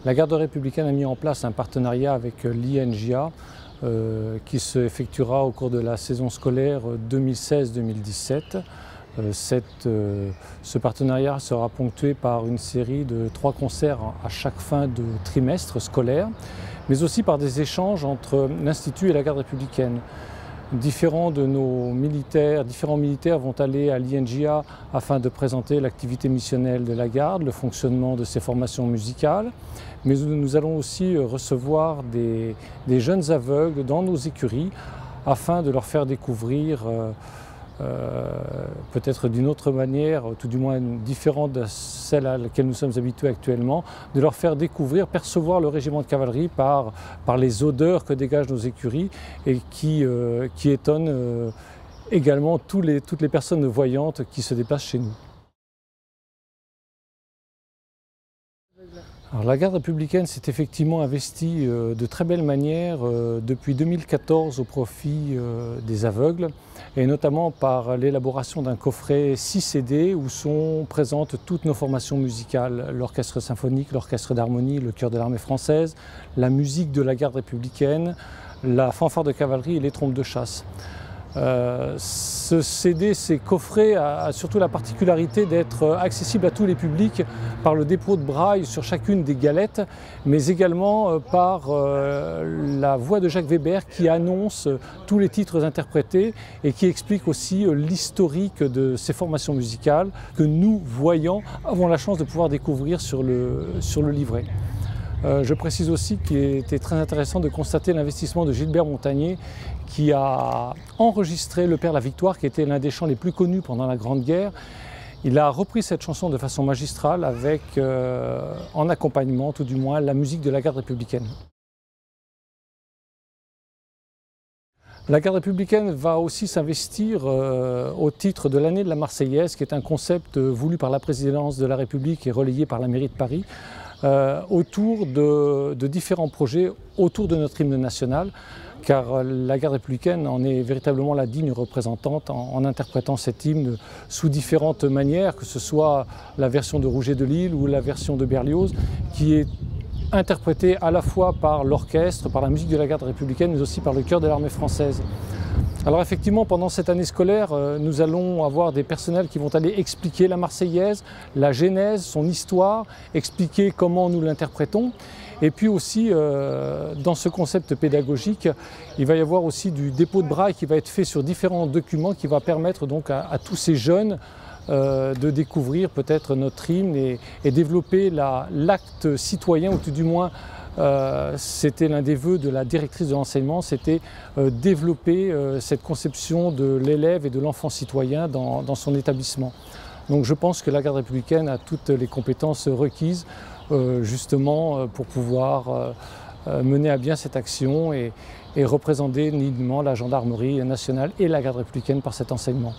La garde républicaine a mis en place un partenariat avec l'INJA qui se effectuera au cours de la saison scolaire 2016-2017. Ce partenariat sera ponctué par une série de 3 concerts à chaque fin de trimestre scolaire, mais aussi par des échanges entre l'Institut et la garde républicaine. Différents militaires vont aller à l'INJA afin de présenter l'activité missionnelle de la garde, le fonctionnement de ses formations musicales. Mais nous allons aussi recevoir des jeunes aveugles dans nos écuries afin de leur faire découvrir peut-être d'une autre manière, tout du moins différente de celle à laquelle nous sommes habitués actuellement, de leur faire découvrir, percevoir le régiment de cavalerie par les odeurs que dégagent nos écuries et qui étonnent également toutes les personnes voyantes qui se déplacent chez nous. Alors, la garde républicaine s'est effectivement investie de très belle manière depuis 2014 au profit des aveugles et notamment par l'élaboration d'un coffret 6 CD où sont présentes toutes nos formations musicales, l'orchestre symphonique, l'orchestre d'harmonie, le chœur de l'armée française, la musique de la garde républicaine, la fanfare de cavalerie et les trompes de chasse. Ce CD, ces coffrets, a surtout la particularité d'être accessible à tous les publics par le dépôt de braille sur chacune des galettes, mais également par la voix de Jacques Weber qui annonce tous les titres interprétés et qui explique aussi l'historique de ces formations musicales que nous, voyants, avons la chance de pouvoir découvrir sur le livret. Je précise aussi qu'il était très intéressant de constater l'investissement de Gilbert Montagné qui a enregistré Le Père la Victoire, qui était l'un des chants les plus connus pendant la Grande Guerre. Il a repris cette chanson de façon magistrale avec, en accompagnement tout du moins, la musique de la garde républicaine. La garde républicaine va aussi s'investir au titre de l'année de la Marseillaise, qui est un concept voulu par la présidence de la République et relayé par la mairie de Paris, autour de différents projets autour de notre hymne national, car la garde républicaine en est véritablement la digne représentante en interprétant cet hymne sous différentes manières, que ce soit la version de Rouget de Lille ou la version de Berlioz, qui est interprétée à la fois par l'orchestre, par la musique de la garde républicaine, mais aussi par le chœur de l'armée française. Alors effectivement, pendant cette année scolaire, nous allons avoir des personnels qui vont aller expliquer la Marseillaise, la genèse, son histoire, expliquer comment nous l'interprétons. Et puis aussi, dans ce concept pédagogique, il va y avoir aussi du dépôt de braille qui va être fait sur différents documents qui va permettre donc à tous ces jeunes de découvrir peut-être notre hymne et développer l'acte citoyen, ou tout du moins c'était l'un des vœux de la directrice de l'enseignement, c'était développer cette conception de l'élève et de l'enfant citoyen dans son établissement. Donc je pense que la garde républicaine a toutes les compétences requises justement pour pouvoir mener à bien cette action et représenter dignement la gendarmerie nationale et la garde républicaine par cet enseignement.